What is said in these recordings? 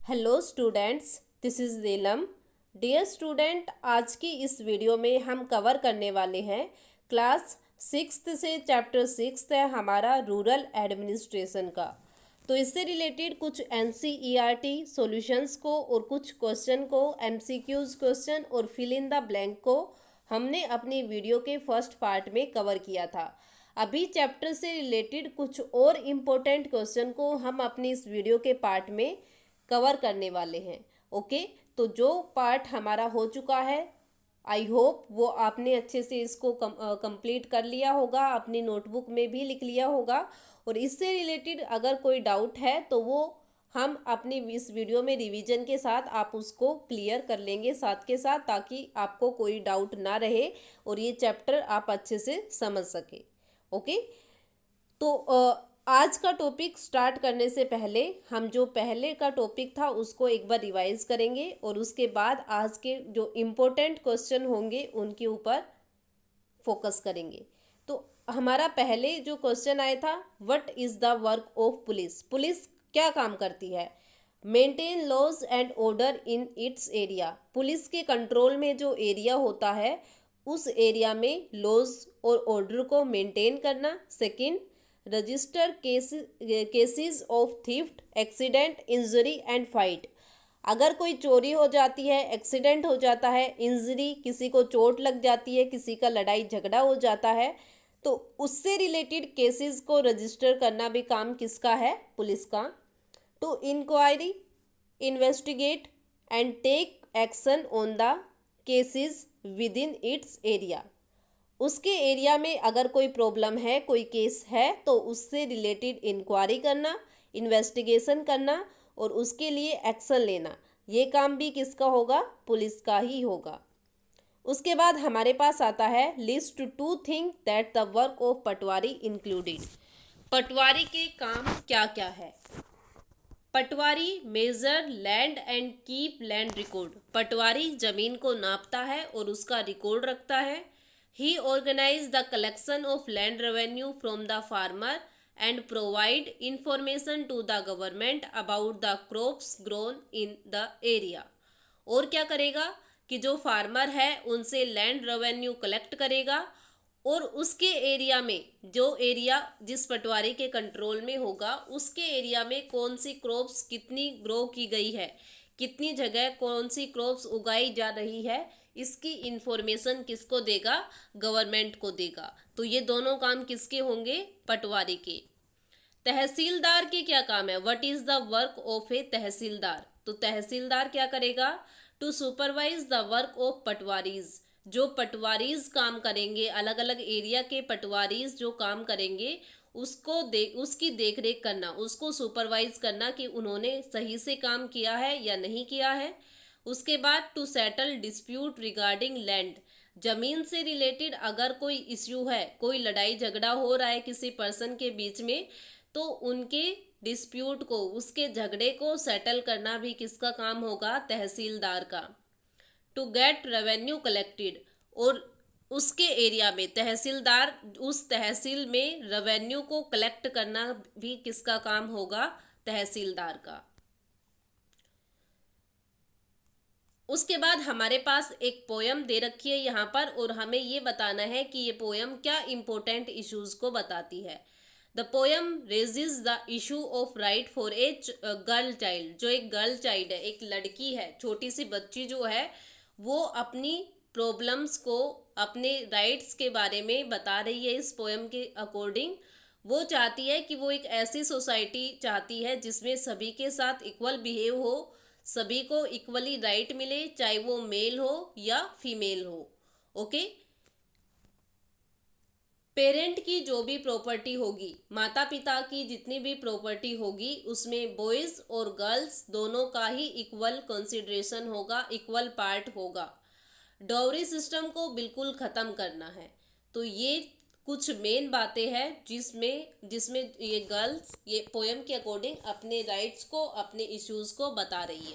Hello students, this is Neelam. Dear student, आज की इस वीडियो में हम कवर करने वाले हैं क्लास 6th से चैप्टर 6 है हमारा रूरल एडमिनिस्ट्रेशन का। तो इससे रिलेटेड कुछ NCERT सॉल्यूशंस को और कुछ क्वेश्चन को, MCQs क्वेश्चन और फिल इन द ब्लैंक को हमने अपनी वीडियो के फर्स्ट पार्ट में कवर किया था। अभी चैप्टर से रिलेटेड कुछ और इम्पोर्टेंट क्वेश्चन को हम अपनी इस वीडियो के पार्ट में कवर करने वाले हैं। ओके, तो जो पार्ट हमारा हो चुका है, आई होप वो आपने अच्छे से इसको कंप्लीट कर लिया होगा, अपनी नोटबुक में भी लिख लिया होगा। और इससे रिलेटेड अगर कोई डाउट है तो वो हम अपनी इस वीडियो में रिवीजन के साथ आप उसको क्लियर कर लेंगे साथ के साथ, ताकि आपको कोई डाउट ना रहे और ये चैप्टर आप अच्छे से समझ सके। ओके, तो आज का टॉपिक स्टार्ट करने से पहले हम जो पहले का टॉपिक था उसको एक बार रिवाइज करेंगे और उसके बाद आज के जो इम्पोर्टेंट क्वेश्चन होंगे उनके ऊपर फोकस करेंगे। तो हमारा पहले जो क्वेश्चन आया था, what is the work of police. Police क्या काम करती है? Maintain laws and order in its area. Police के कंट्रोल में जो एरिया होता है उस एरिया में लॉज और ऑर्डर को मेंटेन करना। Second, register cases of theft, accident, injury and fight. अगर कोई चोरी हो जाती है, एक्सीडेंट हो जाता है, इंजरी, किसी को चोट लग जाती है, किसी का लड़ाई झगड़ा हो जाता है, तो उससे रिलेटेड केसेस को रजिस्टर करना भी काम किसका है? पुलिस का। To inquiry, investigate and take action on the cases within its area. उसके एरिया में अगर कोई प्रॉब्लम है, कोई केस है, तो उससे रिलेटेड इंक्वायरी करना, इन्वेस्टिगेशन करना और उसके लिए एक्शन लेना, ये काम भी किसका होगा? पुलिस का ही होगा। उसके बाद हमारे पास आता है list two thing that the work of patwari included. Patwari के काम क्या क्या है? Patwari measure land and keep land record. Patwari जमीन को नापता है और उसका रिकॉर्ड रखता है। He organized the collection of land revenue from the farmer and provide information to the government about the crops grown in the area। और क्या करेगा कि जो फार्मर है उनसे लैंड रेवेन्यू कलेक्ट करेगा और उसके एरिया में, जो एरिया जिस पटवारी के कंट्रोल में होगा उसके एरिया में कौन सी क्रॉप्स कितनी ग्रो की गई है, कितनी जगह कौन सी क्रॉप्स उगाई जा रही है, इसकी इंफॉर्मेशन किसको देगा? गवर्नमेंट को देगा। तो ये दोनों काम किसके होंगे? पटवारी के। तहसीलदार के क्या काम है? What is the work of a tehsildar. तो तहसीलदार क्या करेगा? To supervise the work of patwaris. जो पटवारीज काम करेंगे, अलग अलग एरिया के पटवारीज जो काम करेंगे उसकी देख रेख करना, उसको सुपरवाइज करना कि उन्होंने सही से काम किया है या नहीं किया है। उसके बाद to settle dispute regarding land. जमीन से रिलेटेड अगर कोई इश्यू है, कोई लड़ाई झगड़ा हो रहा है किसी पर्सन के बीच में, तो उनके डिस्प्यूट को, उसके झगड़े को सेटल करना भी किसका काम होगा? तहसीलदार का। टू गेट रेवेन्यू कलेक्टेड, और उसके एरिया में तहसीलदार उस तहसील में रेवेन्यू को कलेक्ट करना भी किसका काम होगा? तहसीलदार का। उसके बाद हमारे पास एक पोयम दे रखी है यहाँ पर और हमें ये बताना है कि ये पोयम क्या इम्पोर्टेंट इश्यूज को बताती है। The poem raises the issue of right for a girl child. जो एक गर्ल चाइल्ड है, एक लड़की है, छोटी सी बच्ची जो है, वो अपनी प्रॉब्लम्स को, अपने राइट्स के बारे में बता रही है इस पोयम के अकॉर्डिंग। वो चाहती है कि वो एक ऐसी सोसाइटी चाहती है जिसमें सभी के साथ इक्वल बिहेव हो, सभी को इक्वली राइट मिले, चाहे वो मेल हो या फीमेल हो। ओके, पेरेंट की जो भी प्रॉपर्टी होगी, माता पिता की जितनी भी प्रॉपर्टी होगी, उसमें बॉयज और गर्ल्स दोनों का ही इक्वल कंसिडरेशन होगा, इक्वल पार्ट होगा। डाउरी सिस्टम को बिल्कुल ख़त्म करना है। तो ये कुछ मेन बातें हैं जिसमें ये गर्ल्स ये पोएम के अकॉर्डिंग अपने राइट्स को, अपने इश्यूज को बता रही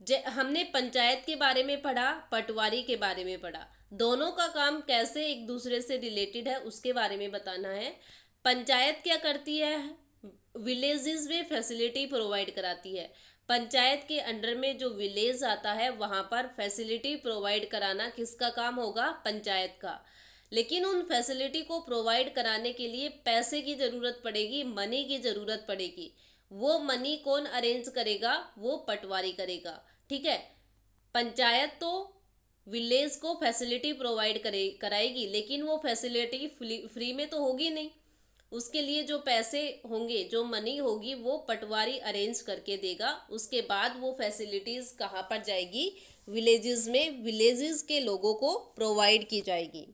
है। हमने पंचायत के बारे में पढ़ा, पटवारी के बारे में पढ़ा, दोनों का काम कैसे एक दूसरे से रिलेटेड है उसके बारे में बताना है। पंचायत क्या करती है? विलेजेस में फैसिलिटी प्रोवाइड कराती है। पंचायत के अंडर में जो विलेज आता है वहाँ पर फैसिलिटी प्रोवाइड कराना किसका काम होगा? पंचायत का। लेकिन उन फैसिलिटी को प्रोवाइड कराने के लिए पैसे की ज़रूरत पड़ेगी, मनी की ज़रूरत पड़ेगी। वो मनी कौन अरेंज करेगा? वो पटवारी करेगा। ठीक है, पंचायत तो विलेज को फैसिलिटी प्रोवाइड कराएगी, लेकिन वो फैसिलिटी फ्री में तो होगी नहीं। उसके लिए जो पैसे होंगे, जो मनी होगी, वो पटवारी अरेंज करके देगा। उसके बाद वो फैसिलिटीज कहाँ पर जाएगी? विलेजेस में, विलेजेस के लोगों को प्रोवाइड की जाएगी।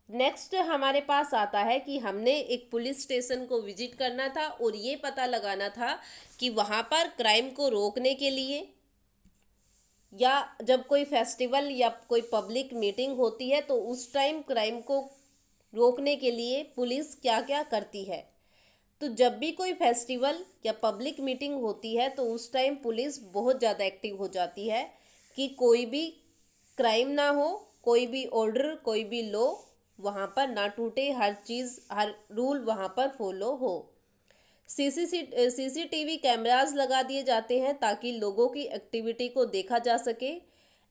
नेक्स्ट हमारे पास आता है कि हमने एक पुलिस स्टेशन को विजिट करना था और ये पता लगाना था कि वहाँ पर क्राइम को रोकने के लिए या जब कोई फेस्टिवल या कोई पब्लिक मीटिंग होती है तो उस टाइम क्राइम को रोकने के लिए पुलिस क्या क्या करती है। तो जब भी कोई फेस्टिवल या पब्लिक मीटिंग होती है तो उस टाइम पुलिस बहुत ज़्यादा एक्टिव हो जाती है कि कोई भी क्राइम ना हो, कोई भी ऑर्डर, कोई भी लॉ वहाँ पर ना टूटे, हर चीज़, हर रूल वहाँ पर फॉलो हो। सीसीटीवी कैमरास लगा दिए जाते हैं ताकि लोगों की एक्टिविटी को देखा जा सके।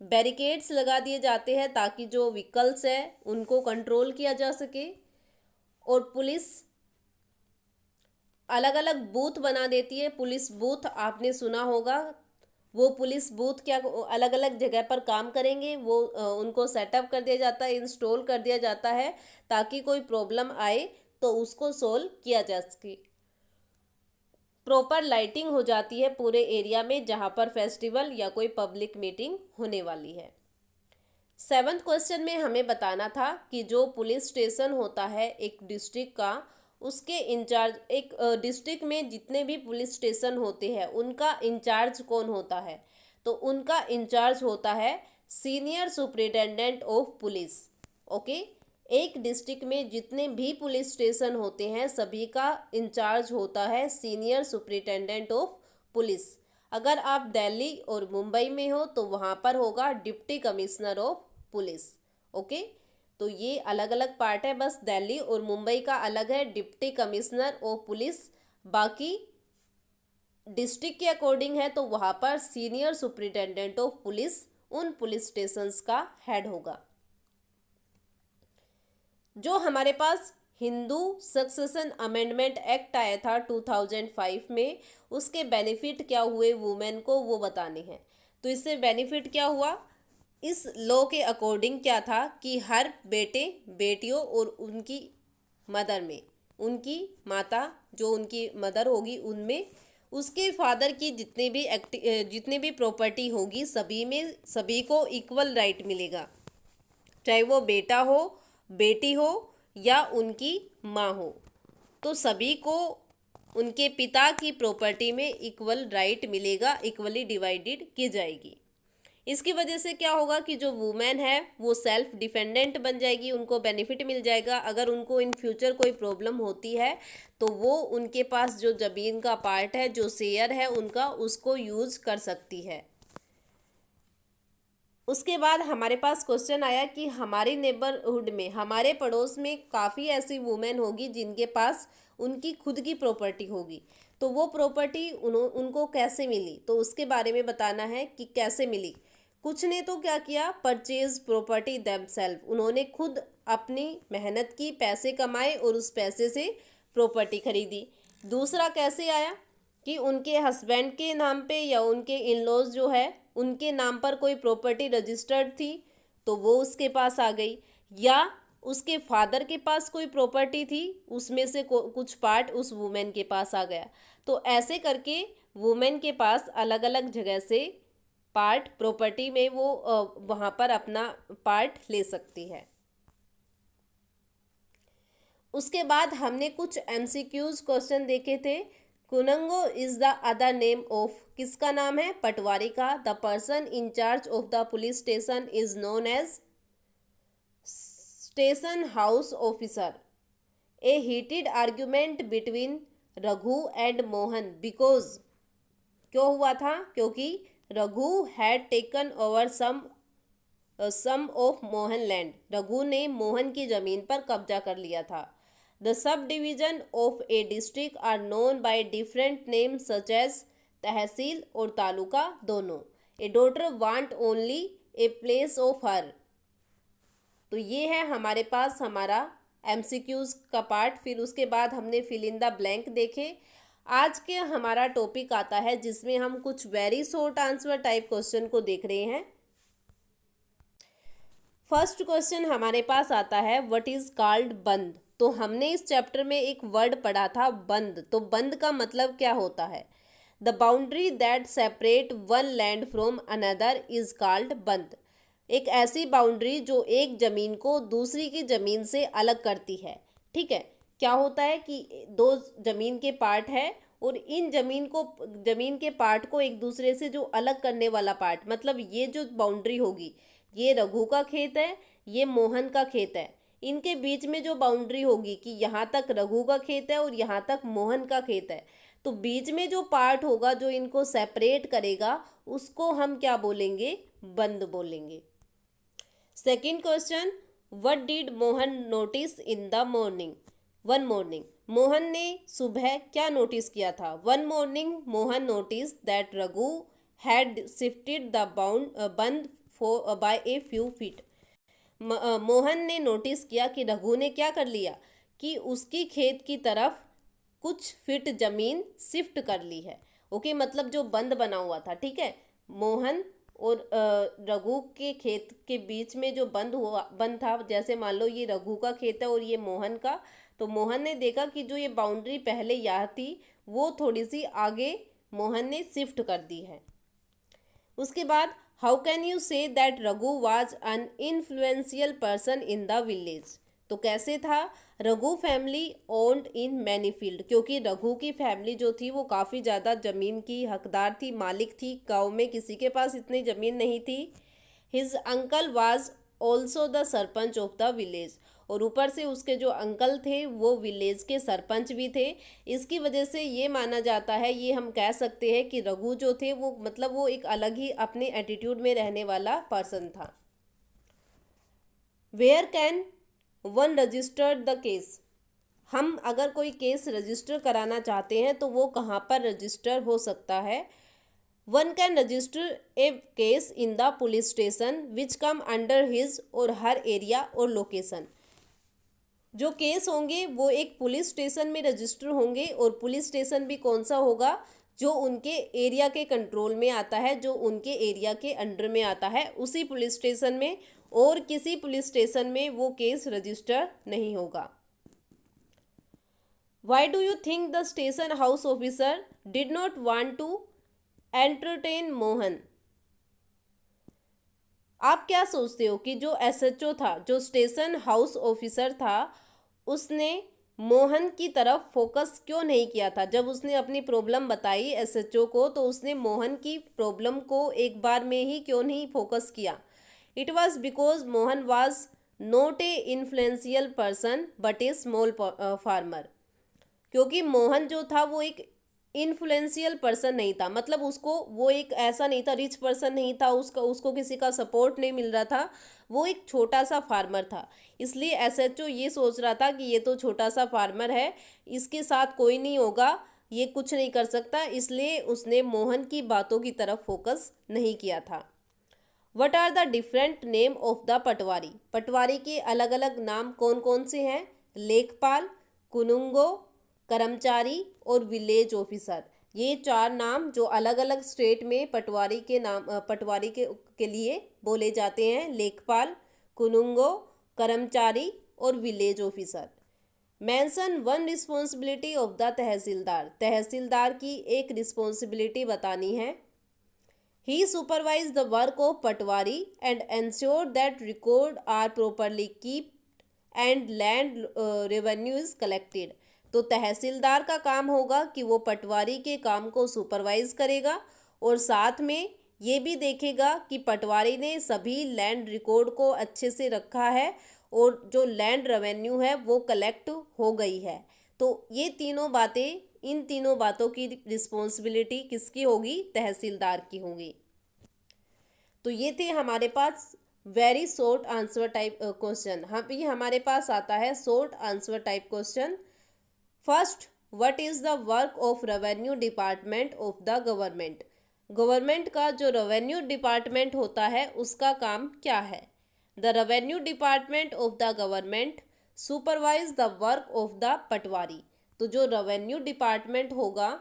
बैरिकेड्स लगा दिए जाते हैं ताकि जो व्हीकल्स हैं उनको कंट्रोल किया जा सके। और पुलिस अलग अलग बूथ बना देती है। पुलिस बूथ आपने सुना होगा। वो पुलिस बूथ क्या अलग अलग जगह पर काम करेंगे, वो उनको सेटअप कर दिया जाता है, इंस्टॉल कर दिया जाता है ताकि कोई प्रॉब्लम आए तो उसको सोल्व किया जा सके। प्रॉपर लाइटिंग हो जाती है पूरे एरिया में जहाँ पर फेस्टिवल या कोई पब्लिक मीटिंग होने वाली है। 7th क्वेश्चन में हमें बताना था कि जो पुलिस स्टेशन होता है एक डिस्ट्रिक्ट का, उसके इंचार्ज, एक डिस्ट्रिक्ट में जितने भी पुलिस स्टेशन होते हैं उनका इंचार्ज कौन होता है? तो उनका इंचार्ज होता है senior superintendent of police. Okay, एक डिस्ट्रिक्ट में जितने भी पुलिस स्टेशन होते हैं सभी का इंचार्ज होता है सीनियर सुपरिटेंडेंट ऑफ पुलिस। अगर आप दिल्ली और मुंबई में हो तो वहाँ पर होगा deputy commissioner of police. Okay, तो ये अलग अलग पार्ट है, बस दिल्ली और मुंबई का अलग है डिप्टी कमिश्नर ऑफ पुलिस। बाकी डिस्ट्रिक्ट के अकॉर्डिंग है तो वहाँ पर सीनियर सुपरिटेंडेंट ऑफ पुलिस उन पुलिस स्टेशंस का हेड होगा। जो हमारे पास हिंदू सक्सेशन अमेंडमेंट एक्ट आया था 2005 में, उसके बेनिफिट क्या हुए वुमेन को वो बताने हैं। तो इससे बेनिफिट क्या हुआ? इस लॉ के अकॉर्डिंग क्या था कि हर बेटे बेटियों और उनकी मदर में, उनकी माता जो उनकी मदर होगी उनमें, उसके फादर की जितनी भी प्रॉपर्टी होगी सभी को इक्वल राइट मिलेगा, चाहे वो बेटा हो, बेटी हो या उनकी माँ हो। तो सभी को उनके पिता की प्रॉपर्टी में इक्वल राइट मिलेगा, इक्वली डिवाइडेड की जाएगी। इसकी वजह से क्या होगा कि जो वुमेन है वो सेल्फ डिपेंडेंट बन जाएगी, उनको बेनिफिट मिल जाएगा। अगर उनको इन फ्यूचर कोई प्रॉब्लम होती है तो वो उनके पास जो ज़मीन का पार्ट है, जो शेयर है उनका, उसको यूज़ कर सकती है। उसके बाद हमारे पास क्वेश्चन आया कि हमारी नेबरहुड में, हमारे पड़ोस में काफ़ी ऐसी वुमेन होगी जिनके पास उनकी खुद की प्रॉपर्टी होगी, तो वो प्रॉपर्टी उनको कैसे मिली? तो उसके बारे में बताना है कि कैसे मिली। कुछ ने तो क्या किया, परचेज प्रॉपर्टी देमसेल्फ, उन्होंने खुद अपनी मेहनत की, पैसे कमाए और उस पैसे से प्रॉपर्टी खरीदी। दूसरा कैसे आया कि उनके हस्बैंड के नाम पे या उनके इन लॉज जो है उनके नाम पर कोई प्रॉपर्टी रजिस्टर्ड थी तो वो उसके पास आ गई, या उसके फादर के पास कोई प्रॉपर्टी थी उसमें से कुछ पार्ट उस वुमेन के पास आ गया। तो ऐसे करके वुमेन के पास अलग अलग जगह से पार्ट प्रॉपर्टी में वो वहाँ पर अपना पार्ट ले सकती है। उसके बाद हमने कुछ MCQs क्वेश्चन देखे थे। Kanungo is the other name of, किसका नाम है? पटवारी का। The person in charge of the police station is known as station house officer. A heated argument between Raghu and Mohan because, क्यों हुआ था? क्योंकि Raghu had taken over some of Mohan land, Raghu ने मोहन की ज़मीन पर कब्जा कर लिया था। The subdivision of a district are known by different name such as tehsil और तालुका दोनों। A daughter want only a place of her. तो ये है हमारे पास हमारा एमसीक्यूज का पार्ट। फिर उसके बाद हमने फिल इन द ब्लैंक देखे। आज के हमारा टॉपिक आता है जिसमें हम कुछ very short answer type question को देख रहे हैं। फर्स्ट क्वेश्चन हमारे पास आता है व्हाट इज कॉल्ड बंद। तो हमने इस चैप्टर में एक वर्ड पढ़ा था बंद। तो बंद का मतलब क्या होता है? The boundary that separate one land from another is called बंद। एक ऐसी बाउंड्री जो एक ज़मीन को दूसरी की ज़मीन से अलग करती है। ठीक है, क्या होता है कि दो ज़मीन के पार्ट है और इन ज़मीन के पार्ट को एक दूसरे से जो अलग करने वाला पार्ट, मतलब ये जो बाउंड्री होगी, ये रघु का खेत है, ये मोहन का खेत है। इनके बीच में जो बाउंड्री होगी कि यहाँ तक रघु का खेत है और यहाँ तक मोहन का खेत है, तो बीच में जो पार्ट होगा जो इनको सेपरेट करेगा उसको हम क्या बोलेंगे? बंद बोलेंगे। Second question, what did Mohan notice in the morning? One morning, Mohan ने सुबह क्या नोटिस किया था? One morning Mohan notice that Raghu had shifted the bund by a few feet. Mohan ने नोटिस किया कि रघु ने क्या कर लिया कि उसकी खेत की तरफ कुछ फीट जमीन शिफ्ट कर ली है। ओके, मतलब जो बंद बना हुआ था, ठीक है, मोहन और रघु के खेत के बीच में जो बंद था, जैसे मान लो ये रघु का खेत है और ये मोहन का, तो मोहन ने देखा कि जो ये बाउंड्री पहले यहाँ थी वो थोड़ी सी आगे मोहन ने शिफ्ट कर दी है। उसके बाद how can you say that Raghu was an influential person in the village? तो कैसे था? Raghu family owned in many field, क्योंकि रघु की फैमिली जो थी वो काफ़ी ज़्यादा ज़मीन की हकदार थी, मालिक थी। गांव में किसी के पास इतनी ज़मीन नहीं थी। His uncle was also the sarpanch of the village, और ऊपर से उसके जो अंकल थे वो विलेज के सरपंच भी थे। इसकी वजह से ये माना जाता है, ये हम कह सकते हैं कि रघु जो थे वो मतलब वो एक अलग ही अपने एटीट्यूड में रहने वाला पर्सन था। Where can one registered the case? हम अगर कोई केस रजिस्टर कराना चाहते हैं तो वो कहाँ पर रजिस्टर हो सकता है? One can register A case in the police station which come under his और हर एरिया और लोकेशन। जो केस होंगे वो एक पुलिस स्टेशन में रजिस्टर होंगे, और पुलिस स्टेशन भी कौन सा होगा? जो उनके एरिया के कंट्रोल में आता है, जो उनके एरिया के अंडर में आता है, उसी पुलिस स्टेशन में, और किसी पुलिस स्टेशन में वो केस रजिस्टर नहीं होगा। Why do you think the station house officer did not want to entertain Mohan? आप क्या सोचते हो कि जो एसएचओ था, जो स्टेशन हाउस ऑफिसर था, उसने मोहन की तरफ फोकस क्यों नहीं किया था? जब उसने अपनी प्रॉब्लम बताई एसएचओ को तो उसने मोहन की प्रॉब्लम को एक बार में ही क्यों नहीं फोकस किया? It was because Mohan was not a influential person but A small farmer. क्योंकि मोहन जो था वो एक इन्फ्लुएंशियल पर्सन नहीं था, मतलब उसको वो एक ऐसा नहीं था, रिच पर्सन नहीं था, उसको किसी का सपोर्ट नहीं मिल रहा था, वो एक छोटा सा फार्मर था। इसलिए एसएचओ ये सोच रहा था कि ये तो छोटा सा फार्मर है, इसके साथ कोई नहीं होगा, ये कुछ नहीं कर सकता, इसलिए उसने मोहन की बातों की तरफ फोकस नहीं किया था। What are the different name of the patwari? Patwari के अलग अलग नाम कौन कौन से हैं? लेखपाल, कुनुंगो, कर्मचारी और विलेज ऑफिसर। ये चार नाम जो अलग अलग स्टेट में पटवारी के नाम पटवारी के लिए बोले जाते हैं, लेखपाल, कुनुंगो, कर्मचारी और village officer. Mention one responsibility of the tehsildar. Tehsildar की एक रिस्पॉन्सिबिलिटी बतानी है। He supervise the work of patwari and ensure that record are properly keeped and land revenue is collected. तो तहसीलदार का काम होगा कि वो पटवारी के काम को सुपरवाइज करेगा और साथ में ये भी देखेगा कि पटवारी ने सभी लैंड रिकॉर्ड को अच्छे से रखा है और जो लैंड रेवेन्यू है वो कलेक्ट हो गई है। तो ये तीनों बातें, इन तीनों बातों की रिस्पॉन्सिबिलिटी किसकी होगी? तहसीलदार की होगी। तो ये थे हमारे पास very short answer type question. हाँ भी हमारे पास आता है short answer type question. First, what is the work of revenue department of the government. Government का जो रेवेन्यू डिपार्टमेंट होता है उसका काम क्या है। The revenue department of the government supervise the work of the patwari. तो जो रेवेन्यू डिपार्टमेंट होगा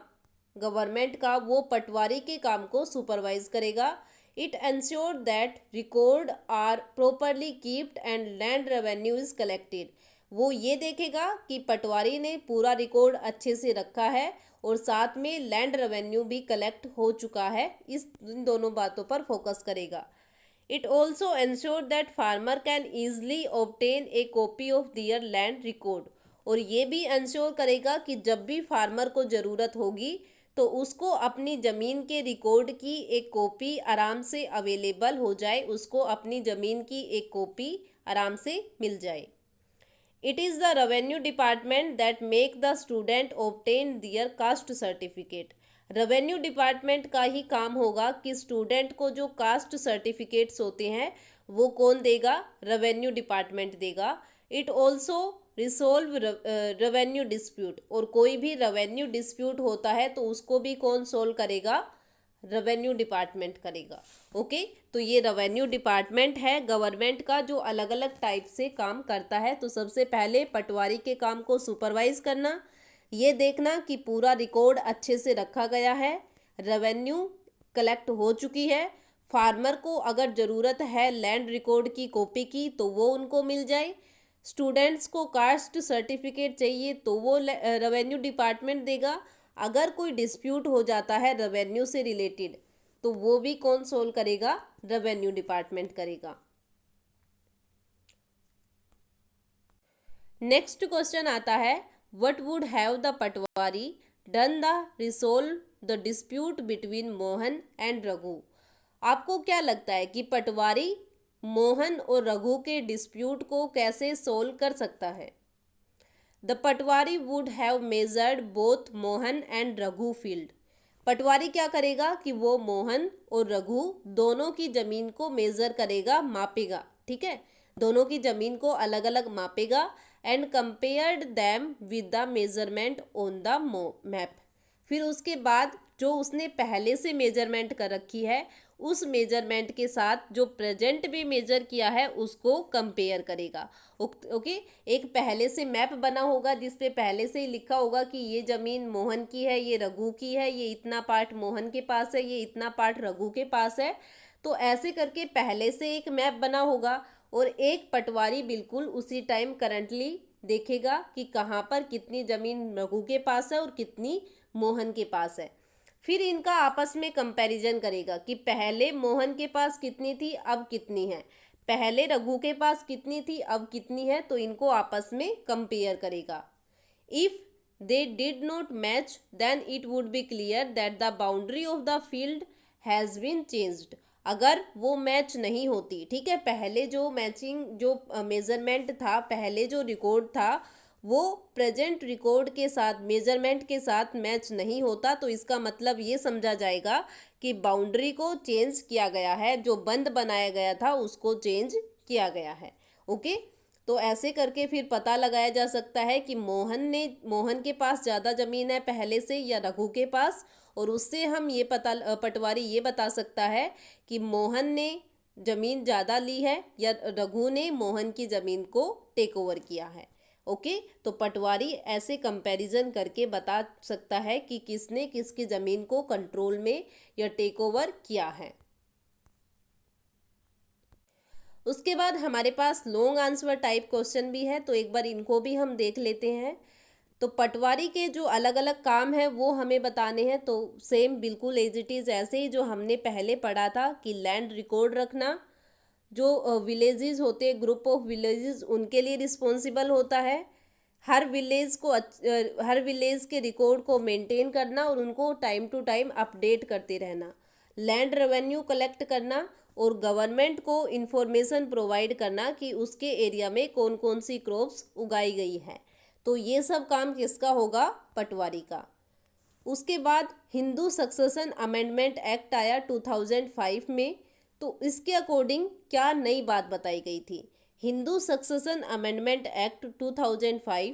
गवर्नमेंट का वो पटवारी के काम को सुपरवाइज करेगा। It ensure that record are properly keeped and land revenue is collected. वो ये देखेगा कि पटवारी ने पूरा रिकॉर्ड अच्छे से रखा है और साथ में लैंड रेवेन्यू भी कलेक्ट हो चुका है। इन दोनों बातों पर फोकस करेगा। It also ensure that farmer can easily obtain a copy of their land record. और ये भी इंश्योर करेगा कि जब भी फार्मर को ज़रूरत होगी तो उसको अपनी ज़मीन के रिकॉर्ड की एक कॉपी आराम से अवेलेबल हो जाए, उसको अपनी ज़मीन की एक कॉपी आराम से मिल जाए। It is the revenue department that make the student obtain their caste certificate. Revenue department का ही काम होगा कि स्टूडेंट को जो कास्ट सर्टिफिकेट्स होते हैं वो कौन देगा, रेवेन्यू डिपार्टमेंट देगा। It also resolve revenue dispute. और कोई भी रेवेन्यू डिस्प्यूट होता है तो उसको भी कौन सोल्व करेगा, रेवेन्यू डिपार्टमेंट करेगा। ओके, तो ये रेवेन्यू डिपार्टमेंट है गवर्नमेंट का जो अलग अलग टाइप से काम करता है। तो सबसे पहले पटवारी के काम को सुपरवाइज करना, ये देखना कि पूरा रिकॉर्ड अच्छे से रखा गया है, रेवेन्यू कलेक्ट हो चुकी है, फार्मर को अगर ज़रूरत है लैंड रिकॉर्ड की कॉपी की तो वो उनको मिल जाए, स्टूडेंट्स को कास्ट सर्टिफिकेट चाहिए तो वो रेवेन्यू डिपार्टमेंट देगा। अगर कोई डिस्प्यूट हो जाता है रेवेन्यू से रिलेटेड तो वो भी कौन सोल्व करेगा, रेवेन्यू डिपार्टमेंट करेगा। नेक्स्ट क्वेश्चन आता है, what would have the Patwari done the resolve the dispute between Mohan and Raghu. आपको क्या लगता है कि पटवारी मोहन और रघु के डिस्प्यूट को कैसे सोल्व कर सकता है। The patwari would have measured both Mohan and Raghu field. Patwari क्या करेगा कि वो मोहन और रघु दोनों की ज़मीन को मेज़र करेगा, मापेगा, ठीक है, दोनों की ज़मीन को अलग अलग मापेगा and compared them with the measurement on the map. फिर उसके बाद जो उसने पहले से मेजरमेंट कर रखी है उस मेजरमेंट के साथ जो प्रेजेंट भी मेजर किया है उसको कंपेयर करेगा। ओके, एक पहले से मैप बना होगा जिस पे पहले से ही लिखा होगा कि ये ज़मीन मोहन की है, ये रघु की है, ये इतना पार्ट मोहन के पास है, ये इतना पार्ट रघु के पास है। तो ऐसे करके पहले से एक मैप बना होगा और एक पटवारी बिल्कुल उसी टाइम करंटली देखेगा कि कहाँ पर कितनी ज़मीन रघु के पास है और कितनी मोहन के पास है। फिर इनका आपस में कंपैरिजन करेगा कि पहले मोहन के पास कितनी थी अब कितनी है, पहले रघु के पास कितनी थी अब कितनी है, तो इनको आपस में कंपेयर करेगा। If they did not match then it would be clear that the boundary of the field has been changed. अगर वो मैच नहीं होती, ठीक है, पहले जो मैचिंग जो मेजरमेंट था, पहले जो रिकॉर्ड था वो प्रेजेंट रिकॉर्ड के साथ मेजरमेंट के साथ मैच नहीं होता तो इसका मतलब ये समझा जाएगा कि बाउंड्री को चेंज किया गया है, जो बंद बनाया गया था उसको चेंज किया गया है। ओके, तो ऐसे करके फिर पता लगाया जा सकता है कि मोहन के पास ज़्यादा ज़मीन है पहले से या रघु के पास, और उससे हम ये पटवारी ये बता सकता है कि मोहन ने ज़मीन ज़्यादा ली है या रघु ने मोहन की ज़मीन को टेक ओवर किया है। ओके, तो पटवारी ऐसे कंपैरिजन करके बता सकता है कि किसने किसकी ज़मीन को कंट्रोल में या टेक ओवर किया है। उसके बाद हमारे पास लॉन्ग आंसर टाइप क्वेश्चन भी है, तो एक बार इनको भी हम देख लेते हैं। तो पटवारी के जो अलग अलग काम है वो हमें बताने हैं, तो सेम बिल्कुल एज इट इज़ ऐसे ही जो हमने पहले पढ़ा था कि लैंड रिकॉर्ड रखना, जो विलेजेस होते हैं, ग्रुप ऑफ विलेजेस, उनके लिए रिस्पॉन्सिबल होता है। हर विलेज के रिकॉर्ड को मेंटेन करना और उनको टाइम टू टाइम अपडेट करते रहना। लैंड रेवेन्यू कलेक्ट करना और गवर्नमेंट को इन्फॉर्मेशन प्रोवाइड करना कि उसके एरिया में कौन कौन सी क्रॉप्स उगाई गई है। तो ये सब काम किसका होगा, पटवारी का। उसके बाद हिंदू सक्सेशन अमेंडमेंट एक्ट आया 2005 में। तो इसके अकॉर्डिंग क्या नई बात बताई गई थी? Hindu succession amendment act 2005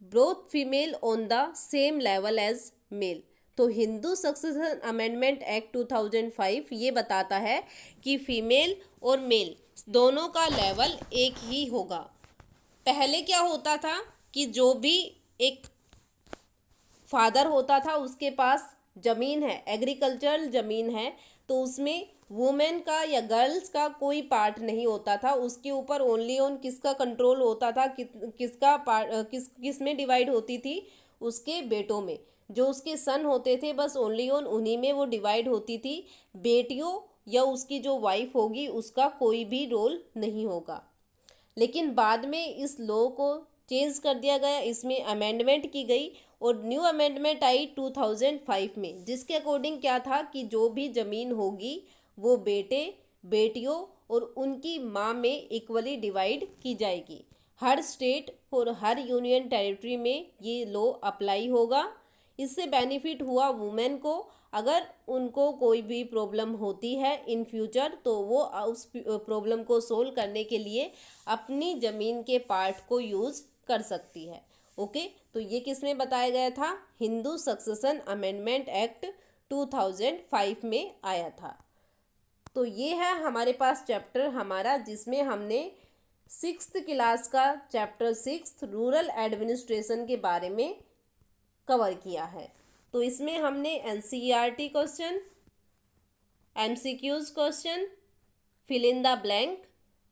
both female on the same level as male. तो हिंदू सक्सेशन अमेंडमेंट एक्ट 2005 ये बताता है कि फीमेल और मेल दोनों का लेवल एक ही होगा। पहले क्या होता था कि जो भी एक फादर होता था उसके पास ज़मीन है, एग्रीकल्चरल ज़मीन है, तो उसमें वुमेन का या गर्ल्स का कोई पार्ट नहीं होता था। उसके ऊपर ओनली ऑन किसका कंट्रोल होता था, किसका पार्ट किस में डिवाइड होती थी? उसके बेटों में। जो उसके सन होते थे बस ओनली ऑन उन्हीं में वो डिवाइड होती थी। बेटियों या उसकी जो वाइफ होगी उसका कोई भी रोल नहीं होगा। लेकिन बाद में इस लॉ को चेंज कर दिया गया, इसमें अमेंडमेंट की गई और न्यू अमेंडमेंट आई 2005 में, जिसके अकॉर्डिंग क्या था कि जो भी ज़मीन होगी वो बेटे बेटियों और उनकी माँ में इक्वली डिवाइड की जाएगी। हर स्टेट और हर यूनियन टेरिटरी में ये लॉ अप्लाई होगा। इससे बेनिफिट हुआ वुमेन को। अगर उनको कोई भी प्रॉब्लम होती है इन फ्यूचर तो वो उस प्रॉब्लम को सोल्व करने के लिए अपनी ज़मीन के पार्ट को यूज़ कर सकती है। ओके, तो ये किसमें बताया गया था? हिंदू सक्सेशन अमेंडमेंट एक्ट 2005 में आया था। तो ये है हमारे पास चैप्टर हमारा, जिसमें हमने 6th क्लास का चैप्टर 6 रूरल एडमिनिस्ट्रेशन के बारे में कवर किया है। तो इसमें हमने NCERT question, MCQs question, fill in the blank,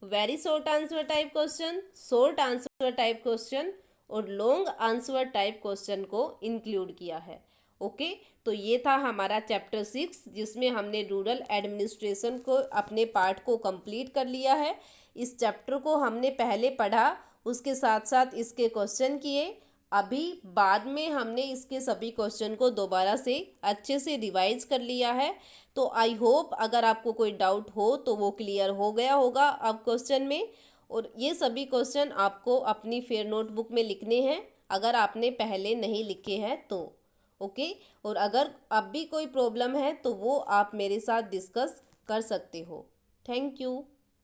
very short answer type question, short answer type question और लॉन्ग आंसर टाइप क्वेश्चन को इंक्लूड किया है। ओके, तो ये था हमारा चैप्टर 6, जिसमें हमने रूरल एडमिनिस्ट्रेशन को अपने पार्ट को कंप्लीट कर लिया है। इस चैप्टर को हमने पहले पढ़ा, उसके साथ साथ इसके क्वेश्चन किए। अभी बाद में हमने इसके सभी क्वेश्चन को दोबारा से अच्छे से रिवाइज कर लिया है। तो आई होप अगर आपको कोई डाउट हो तो वो क्लियर हो गया होगा अब क्वेश्चन में। और ये सभी क्वेश्चन आपको अपनी फेयर नोटबुक में लिखने हैं अगर आपने पहले नहीं लिखे हैं तो। ओके, और अगर अब भी कोई प्रॉब्लम है तो वो आप मेरे साथ डिस्कस कर सकते हो। Thank you.